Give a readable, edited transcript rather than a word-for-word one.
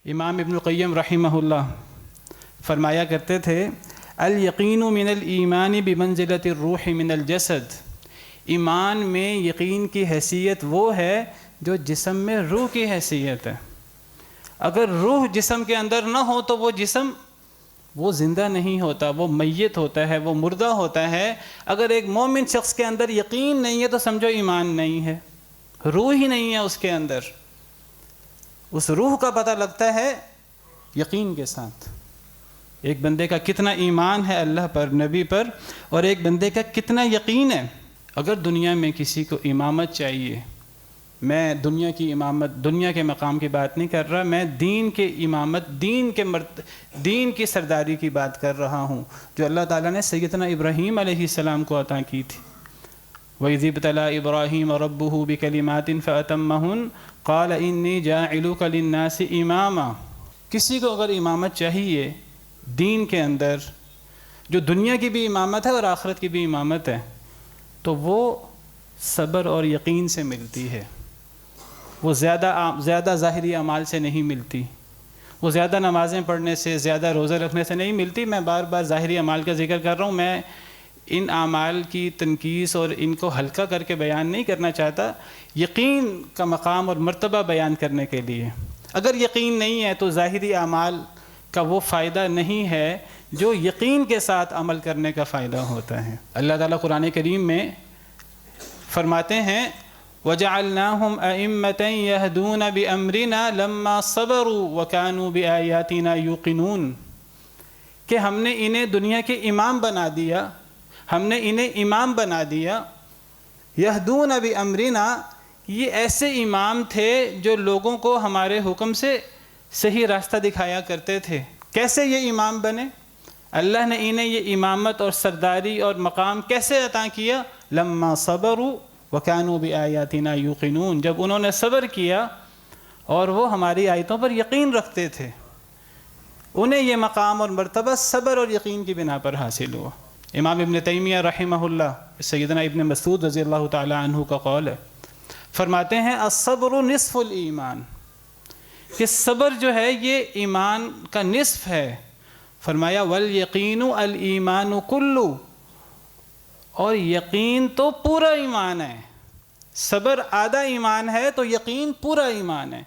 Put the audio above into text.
امام ابن القیم رحمہ اللہ فرمایا کرتے تھے الیقین من الایمان بمنزلۃ الروح من الجسد، ایمان میں یقین کی حیثیت وہ ہے جو جسم میں روح کی حیثیت ہے۔ اگر روح جسم کے اندر نہ ہو تو وہ جسم وہ زندہ نہیں ہوتا، وہ میت ہوتا ہے، وہ مردہ ہوتا ہے۔ اگر ایک مومن شخص کے اندر یقین نہیں ہے تو سمجھو ایمان نہیں ہے، روح ہی نہیں ہے اس کے اندر۔ اس روح کا پتہ لگتا ہے یقین کے ساتھ، ایک بندے کا کتنا ایمان ہے اللہ پر، نبی پر، اور ایک بندے کا کتنا یقین ہے۔ اگر دنیا میں کسی کو امامت چاہیے، میں دنیا کی امامت، دنیا کے مقام کی بات نہیں کر رہا، میں دین کے امامت، دین کی سرداری کی بات کر رہا ہوں، جو اللہ تعالیٰ نے سیدنا ابراہیم علیہ السلام کو عطا کی تھی۔ وَإِذِ ابْتَلَىٰ إِبْرَاهِيمَ رَبُّهُ بِكَلِمَاتٍ فَأَتَمَّهُنَّ قَالَ إِنِّي جَاعِلُكَ لِلنَّاسِ إِمَامًا۔ کسی کو اگر امامت چاہیے دین کے اندر، جو دنیا کی بھی امامت ہے اور آخرت کی بھی امامت ہے، تو وہ صبر اور یقین سے ملتی ہے۔ وہ زیادہ ظاہری اعمال سے نہیں ملتی، وہ زیادہ نمازیں پڑھنے سے، زیادہ روزہ رکھنے سے نہیں ملتی۔ میں بار بار ظاہری اعمال کا ذکر کر رہا ہوں، میں ان اعمال کی تنقیص اور ان کو ہلکا کر کے بیان نہیں کرنا چاہتا، یقین کا مقام اور مرتبہ بیان کرنے کے لیے۔ اگر یقین نہیں ہے تو ظاہری اعمال کا وہ فائدہ نہیں ہے جو یقین کے ساتھ عمل کرنے کا فائدہ ہوتا ہے۔ اللہ تعالیٰ قرآن کریم میں فرماتے ہیں وَجَعَلْنَاهُمْ أَئِمَّةً يَهْدُونَ بِأَمْرِنَا لَمَّا صَبَرُوا وَكَانُوا بِآيَاتِنَا يُوقِنُونَ، کہ ہم نے انہیں دنیا کے امام بنا دیا، ہم نے انہیں امام بنا دیا۔ يَهْدُونَ بِأَمْرِنَا، یہ ایسے امام تھے جو لوگوں کو ہمارے حکم سے صحیح راستہ دکھایا کرتے تھے۔ کیسے یہ امام بنے؟ اللہ نے انہیں یہ امامت اور سرداری اور مقام کیسے عطا کیا؟ لما صبروا وكانوا بآیاتنا یوقنون، جب انہوں نے صبر کیا اور وہ ہماری آیتوں پر یقین رکھتے تھے، انہیں یہ مقام اور مرتبہ صبر اور یقین کی بنا پر حاصل ہوا۔ امام ابن تیمیہ رحمہ اللہ، سیدنا ابن مسعود رضی اللہ تعالی عنہ کا قول ہے، فرماتے ہیں الصبر نصف الایمان، کہ صبر جو ہے یہ ایمان کا نصف ہے۔ فرمایا والیقین الایمان کلو، اور یقین تو پورا ایمان ہے۔ صبر آدھا ایمان ہے تو یقین پورا ایمان ہے۔